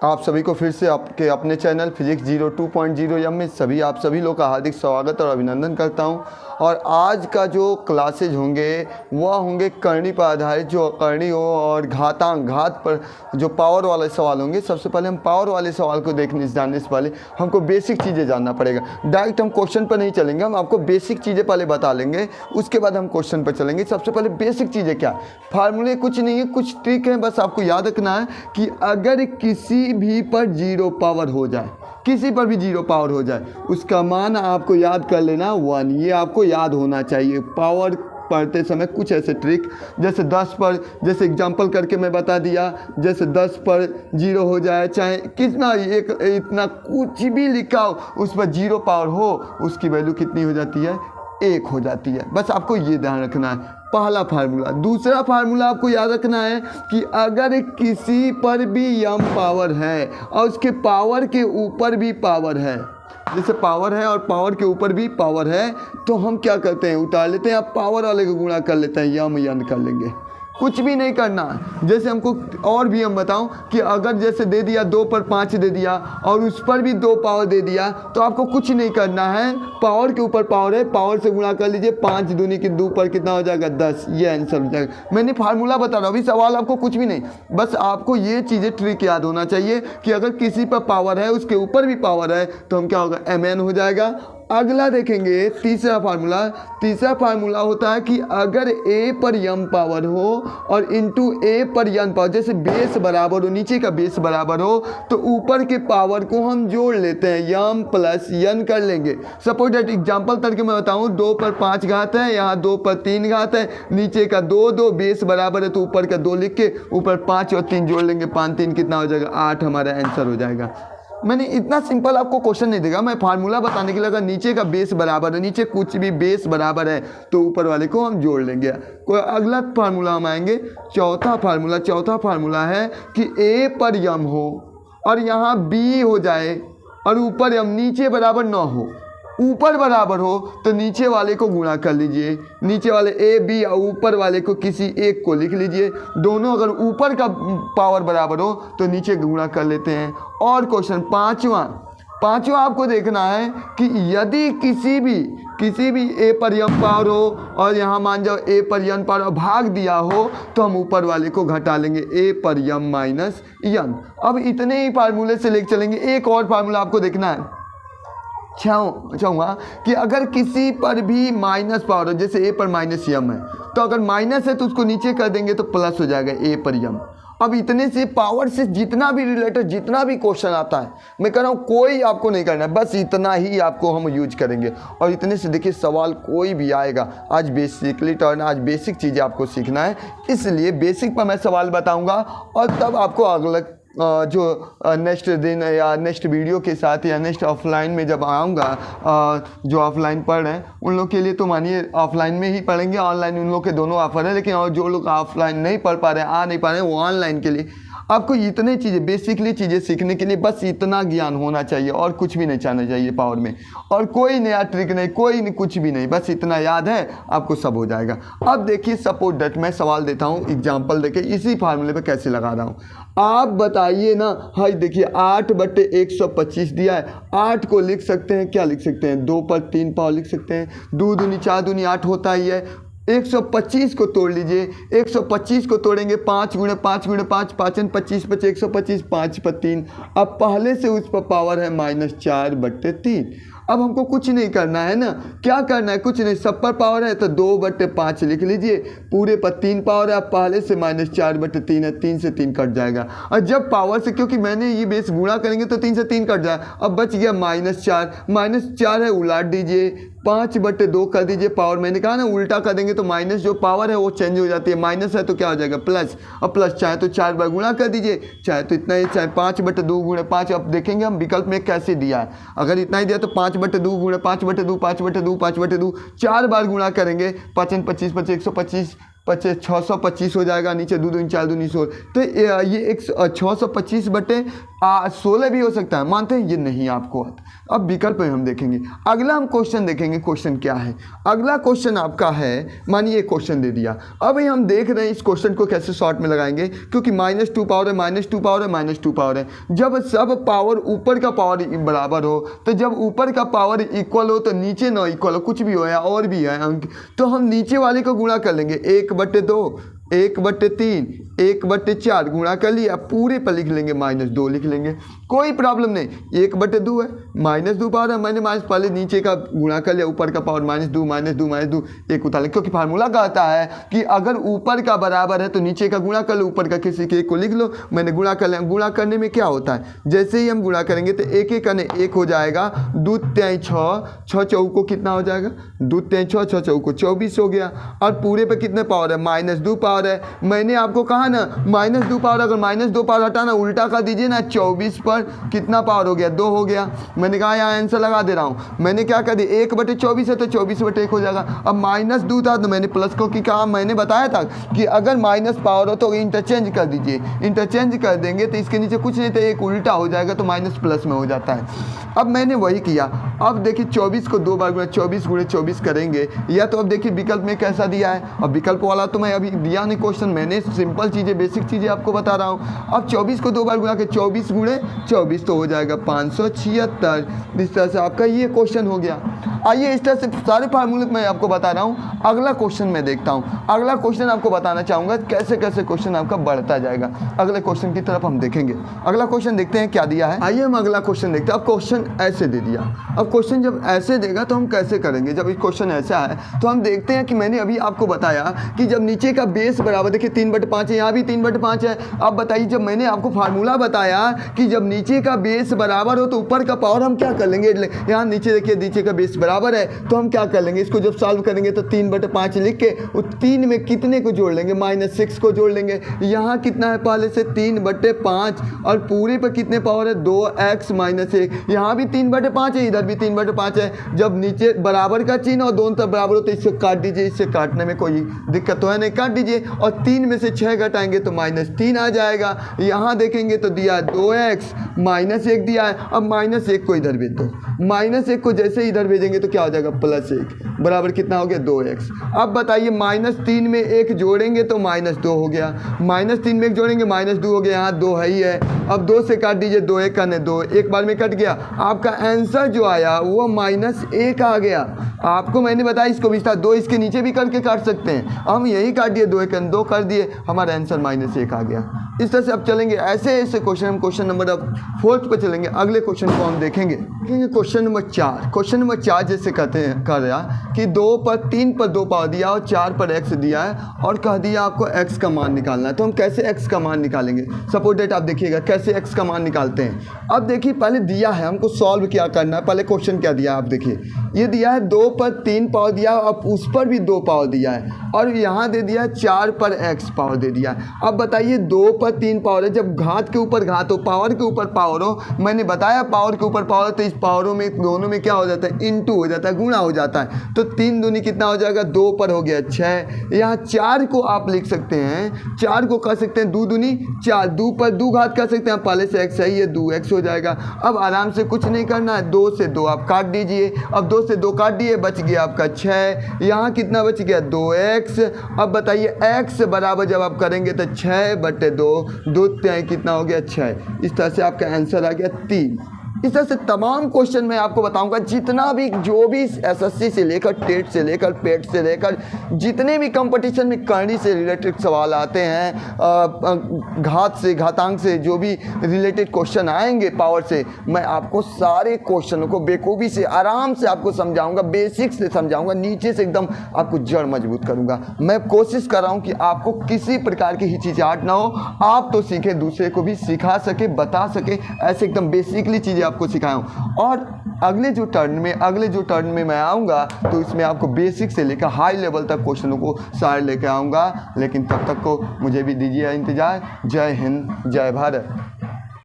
आप सभी को फिर से आपके अपने चैनल फिजिक्स 02.0 में आप सभी लोग का हार्दिक स्वागत और अभिनंदन करता हूं। और आज का जो क्लासेज होंगे वह होंगे करनी पर आधारित, जो करनी हो और घात पर जो पावर वाले सवाल होंगे। सबसे पहले हम पावर वाले सवाल को जानने से पहले हमको बेसिक चीज़ें जानना पड़ेगा। डायरेक्ट हम क्वेश्चन पर नहीं चलेंगे, हम आपको बेसिक चीज़ें पहले बता लेंगे, उसके बाद हम क्वेश्चन पर चलेंगे। सबसे पहले बेसिक चीज़ें क्या, फार्मूले कुछ नहीं है, कुछ ट्रिक है, बस आपको याद रखना है कि अगर किसी भी पर जीरो पावर हो जाए, किसी पर भी जीरो पावर हो जाए, उसका मान आपको याद कर लेना 1। ये आपको याद होना चाहिए पावर पढ़ते समय। कुछ ऐसे ट्रिक जैसे 10 पर, जैसे एग्जांपल करके मैं बता दिया, जैसे 10 पर जीरो हो जाए, चाहे कितना एक इतना कुछ भी लिखा हो, उस पर जीरो पावर हो, उसकी वैल्यू कितनी हो जाती है, 1 हो जाती है। बस आपको ये ध्यान रखना है, पहला फार्मूला। दूसरा फार्मूला आपको याद रखना है कि अगर किसी पर भी m पावर है और उसके पावर के ऊपर भी पावर है, जैसे पावर है और पावर के ऊपर भी पावर है, तो हम क्या करते हैं, उतार लेते हैं, आप पावर वाले को गुणा कर लेते हैं, यम कर लेंगे, कुछ भी नहीं करना। जैसे हमको और भी हम बताऊं कि अगर जैसे दे दिया 2 पर 5 दे दिया और उस पर भी 2 पावर दे दिया, तो आपको कुछ नहीं करना है, पावर के ऊपर पावर है, पावर से गुणा कर लीजिए, 5 दूनी की 2 पर कितना हो जाएगा, 10। ये आंसर हो जाएगा। मैंने फार्मूला बता रहा हूँ, अभी सवाल आपको कुछ भी नहीं, बस आपको ये चीज़ें ट्रिक याद होना चाहिए कि अगर किसी पर पावर है, उसके ऊपर भी पावर है, तो हम क्या होगा, mn हो जाएगा। अगला देखेंगे तीसरा फार्मूला। तीसरा फार्मूला होता है कि अगर a पर m पावर हो और इंटू a पर n पावर, जैसे बेस बराबर हो, नीचे का बेस बराबर हो, तो ऊपर के पावर को हम जोड़ लेते हैं, m प्लस n कर लेंगे। सपोज दैट एग्जांपल करके मैं बताऊं, 2 पर 5 घात है, यहाँ 2 पर 3 घात है, नीचे का 2 बेस बराबर है, तो ऊपर का 2 लिख के ऊपर 5 और 3 जोड़ लेंगे, 5 3 कितना हो जाएगा, 8 हमारा आंसर हो जाएगा। मैंने इतना सिंपल आपको क्वेश्चन नहीं देगा, मैं फार्मूला बताने के लिए, अगर नीचे का बेस बराबर है, नीचे कुछ भी बेस बराबर है, तो ऊपर वाले को हम जोड़ लेंगे। कोई अगला फार्मूला हम आएंगे, चौथा फार्मूला। चौथा फार्मूला है कि a पर m हो और यहाँ b हो जाए और ऊपर m, नीचे बराबर न हो, ऊपर बराबर हो तो नीचे वाले को गुणा कर लीजिए, नीचे वाले a b और ऊपर वाले को किसी एक को लिख लीजिए। दोनों अगर ऊपर का पावर बराबर हो तो नीचे गुणा कर लेते हैं। और क्वेश्चन पांचवा आपको देखना है कि यदि किसी भी a पर m पावर हो और यहाँ मान जाओ a पर n पावर भाग दिया हो, तो हम ऊपर वाले को घटा लेंगे, a पर m माइनस n। अब इतने ही फार्मूले से लेके चलेंगे। एक और फार्मूला आपको देखना है, चाहूँगा कि अगर किसी पर भी माइनस पावर हो, जैसे a पर माइनस m है, तो अगर माइनस है तो उसको नीचे कर देंगे तो प्लस हो जाएगा a पर m। अब इतने से पावर से जितना भी रिलेटेड जितना भी क्वेश्चन आता है, मैं कह रहा हूँ कोई आपको नहीं करना है, बस इतना ही आपको हम यूज करेंगे। और इतने से देखिए सवाल कोई भी आएगा। आज बेसिकली टर्न, आज बेसिक चीज़ें आपको सीखना है, इसलिए बेसिक पर मैं सवाल बताऊँगा और तब आपको अगला जो नेक्स्ट दिन या नेक्स्ट वीडियो के साथ या नेक्स्ट ऑफलाइन में जब आऊँगा, जो ऑफलाइन पढ़ रहे हैं उन लोग के लिए तो मानिए ऑफलाइन में ही पढ़ेंगे, ऑनलाइन उन लोग के दोनों ऑफर है, लेकिन और जो लोग ऑफलाइन नहीं पढ़ पा रहे हैं, आ नहीं पा रहे हैं, वो ऑनलाइन के लिए आपको इतने चीज़ें, बेसिकली चीज़ें सीखने के लिए बस इतना ज्ञान होना चाहिए और कुछ भी नहीं चाहना चाहिए पावर में, और कोई नया ट्रिक नहीं, कोई नहीं, कुछ भी नहीं, बस इतना याद है आपको सब हो जाएगा। अब देखिए सपोज दैट मैं सवाल देता हूँ, एग्जांपल देखिए इसी फार्मूले पे कैसे लगा रहा हूँ, आप बताइए ना। हाँ देखिए 8/125 दिया है, 8 को लिख सकते हैं, क्या लिख सकते हैं, 2 पर 3 पावर लिख सकते हैं, 2 दूनी 4 दूनी 8 होता ही है। 125 को तोड़ लीजिए, 125 को तोड़ेंगे, 5 गुणे 5 गुणे 5, 5 n 25 बचे 125, 5 पर 3। अब पहले से उस पर पावर है -4/3। अब हमको कुछ नहीं करना है ना, क्या करना है, कुछ नहीं, सब पर पावर है तो 2/5 लिख लीजिए, पूरे पर 3 पावर है, अब पहले से -4/3 है, 3 से 3 कट जाएगा। और जब पावर से, क्योंकि मैंने ये बेस गुणा करेंगे तो 3 से 3 कट जाए, अब बच गया -4 है, उलट दीजिए, 5/2 कर दीजिए, पावर मैंने कहा ना उल्टा कर देंगे तो माइनस जो पावर है वो चेंज हो जाती है, माइनस है तो क्या हो जाएगा, प्लस। अब प्लस चाहे तो 4 बार गुणा कर दीजिए, चाहे तो इतना ही, चाहे 5/2 गुणे 5। अब देखेंगे हम विकल्प में कैसे दिया है, अगर इतना ही दिया तो 5/2 गुणे 5/2 5/2 5/2 4 बार गुणा करेंगे, 5 n 25 बचे 125, 625 हो जाएगा, नीचे 2 दूनी 4 दूनी 16, तो ये 625/3 16 भी हो सकता है, मानते हैं ये नहीं आपको आता। अब विकल्प में हम देखेंगे। अगला हम क्वेश्चन देखेंगे, क्वेश्चन क्या है। अगला क्वेश्चन आपका है, मानिए क्वेश्चन दे दिया, अब हम देख रहे हैं इस क्वेश्चन को कैसे शॉर्ट में लगाएंगे, क्योंकि -2 पावर है, -2 पावर है, -2 पावर है। जब सब पावर ऊपर का पावर बराबर हो, तो जब ऊपर का पावर इक्वल हो तो नीचे ना इक्वल हो, कुछ भी हो या और भी है अंक, तो हम नीचे वाले को गुणा कर लेंगे। 1/2, 1/3, 1/4 गुणा कर लिया, पूरे पर लिख लेंगे, -2 लिख लेंगे, कोई प्रॉब्लम नहीं। 1/2 है, -2 पावर है, मैंने माइनस पहले नीचे का गुणा कर लिया, ऊपर का पावर -2 -2 एक उतार लें, क्योंकि फार्मूला कहता है कि अगर ऊपर का बराबर है तो नीचे का गुणा कर लो, ऊपर का किसी के एक को लिख लो। मैंने गुणा कर लिया। गुणा करने में क्या होता है, जैसे ही हम गुणा करेंगे तो एक एक करने 1 हो जाएगा, 2 3 6, 6 चौको कितना हो जाएगा, 2 3 6, 6 चौको 24 हो गया। और पूरे पे कितने पावर है, -2 पावर है। मैंने आपको कहा ना -2 पावर, अगर -2 पावर हटाना उल्टा कर दीजिए ना, 24 पर कितना पावर हो गया, 2 हो गया। मैंने कहा यहाँ आंसर लगा दे रहा हूँ, मैंने क्या कर दिया, 1/24 है तो 24/1 हो जाएगा। अब -2 था तो मैंने प्लस को कहा, मैंने बताया था कि अगर माइनस पावर हो तो इंटरचेंज कर दीजिए, इंटरचेंज कर देंगे तो इसके नीचे कुछ नहीं तो एक उल्टा हो जाएगा, तो माइनस प्लस में हो जाता है। अब मैंने वही किया। अब देखिए 24 को 2 बार गुणा 24 × 24 करेंगे, या तो अब देखिए विकल्प में कैसा दिया है। अब विकल्प वाला तो मैं अभी दिया नहीं क्वेश्चन, मैंने सिंपल चीज़ें बेसिक चीज़ें आपको बता रहा हूँ। अब 24 को 2 बार गुणा के 24 × 24 तो हो जाएगा 576। इस तरह से आपका ये क्वेश्चन हो गया। आइए इस तरह से सारे फार्मूले मैं आपको बता रहा हूँ। अगला क्वेश्चन मैं देखता हूँ, अगला क्वेश्चन आपको बताना चाहूँगा कैसे कैसे क्वेश्चन आपका बढ़ता जाएगा। अगले क्वेश्चन की तरफ हम देखेंगे। अगला क्वेश्चन देखते हैं क्या दिया है। आइए हम अगला क्वेश्चन देखते हैं। अब क्वेश्चन ऐसे दे दिया, अब क्वेश्चन जब ऐसे देगा तो हम कैसे करेंगे। जब क्वेश्चन ऐसा है तो हम देखते हैं कि मैंने अभी आपको बताया कि जब नीचे का बेस बराबर, देखिए 3/5 है, यहाँ भी 3/5 है। अब बताइए, जब मैंने आपको फार्मूला बताया कि जब नीचे का बेस बराबर हो तो ऊपर का पावर हम क्या कर लेंगे, यहाँ नीचे देखिए नीचे का बेस बराबर है तो हम क्या कर लेंगे, इसको जब सॉल्व करेंगे तो 3/5 लिख के उस 3 में कितने को जोड़ लेंगे, -6 को जोड़ लेंगे। यहाँ कितना है पहले से 3/5 और पूरे पर कितने पावर है 2x - 1। यहाँ भी 3/5 है, इधर भी 3/5 है। जब नीचे बराबर का चिन्ह और दोनों तरफ बराबर हो तो इससे काट दीजिए, इससे काटने में कोई दिक्कत तो है नहीं, काट दीजिए। और 3 में से 6 घटाएंगे तो -3 आ जाएगा। यहाँ देखेंगे तो दिया 2x -1 दिया है। अब -1 को इधर भेज दो, -1 को जैसे इधर भेजेंगे तो क्या हो जाएगा, +1 बराबर कितना हो गया 2x। अब बताइए -3 में 1 जोड़ेंगे तो -2 हो गया, -3 में 1 जोड़ेंगे -2 हो गया, यहाँ 2 है ही है। अब 2 से काट दीजिए, 2 1 ने 2 एक बार में कट गया। आपका आंसर जो आया वो -1 आ गया। आपको मैंने बताया इसको भी था, 2 इसके नीचे भी करके काट सकते हैं, हम यही काट दिए, 2 1 2 कर दिए, हमारा आंसर -1 आ गया। इस तरह से अब चलेंगे ऐसे ऐसे क्वेश्चन, हम क्वेश्चन नंबर अब 4 पे चलेंगे। अगले क्वेश्चन को हम देखेंगे क्वेश्चन नंबर 4। क्वेश्चन नंबर 4 जैसे कहते हैं कर रहा कि 3 पर 2 पावर दिया और 4 पर x दिया है और कह दिया आपको x का मान निकालना है। तो हम कैसे x का मान निकालेंगे, सपोज दैट आप देखिएगा कैसे x का मान निकालते हैं। अब देखिए पहले दिया है, हमको सॉल्व क्या करना है। पहले क्वेश्चन क्या दिया है आप देखिए, ये दिया है 2 पर 3 पावर दिया और उस पर भी 2 पावर दिया है, और यहाँ दे दिया है 4 पर x पावर दे दिया है। अब बताइए 2 पर 3 पावर है, जब घात के ऊपर घात हो, पावर के ऊपर पावर हो, मैंने बताया पावर के ऊपर पावर, तो इस पावरों में दोनों में क्या हो जाता है, इनटू हो जाता है, गुणा हो जाता है। तो 3 दूनी कितना हो जाएगा, 2 पर हो गया 6। यहाँ 4 को आप लिख सकते हैं, 4 को कर सकते हैं 2 दूनी 4, 2 पर 2 घात कर सकते हैं, पहले से x है ये 2x हो जाएगा। अब आराम से कुछ नहीं करना है, 2 से 2 आप काट दीजिए। अब 2 से 2 काट दिए, बच गया आपका 6। यहाँ कितना बच गया 2x। अब बताइए x बराबर जब आप करेंगे तो 6/2, 2 कितना हो गया 6। इस तरह से आपका आंसर आ गया 3। इस तरह से तमाम क्वेश्चन मैं आपको बताऊंगा, जितना भी जो भी एसएससी से लेकर टेट से लेकर पेट से लेकर जितने भी कंपटीशन में करनी से रिलेटेड सवाल आते हैं, घात से घातांक से जो भी रिलेटेड क्वेश्चन आएंगे पावर से, मैं आपको सारे क्वेश्चनों को बेखूबी से आराम से आपको समझाऊंगा, बेसिक से समझाऊंगा, नीचे से एकदम आपको जड़ मजबूत करूंगा। मैं कोशिश कर रहा हूं कि आपको किसी प्रकार की हिचकिचाहट ना हो, आप तो सीखे, दूसरे को भी सिखा सके, बता सके, ऐसे एकदम बेसिकली चीज़ें आपको सिखाया हूँ। और अगले जो टर्न में मैं आऊँगा तो इसमें आपको बेसिक से लेकर हाई लेवल तक क्वेश्चनों को सारे लेकर आऊँगा। लेकिन तब तक को मुझे भी दीजिए इंतज़ार। जय हिंद, जय भारत।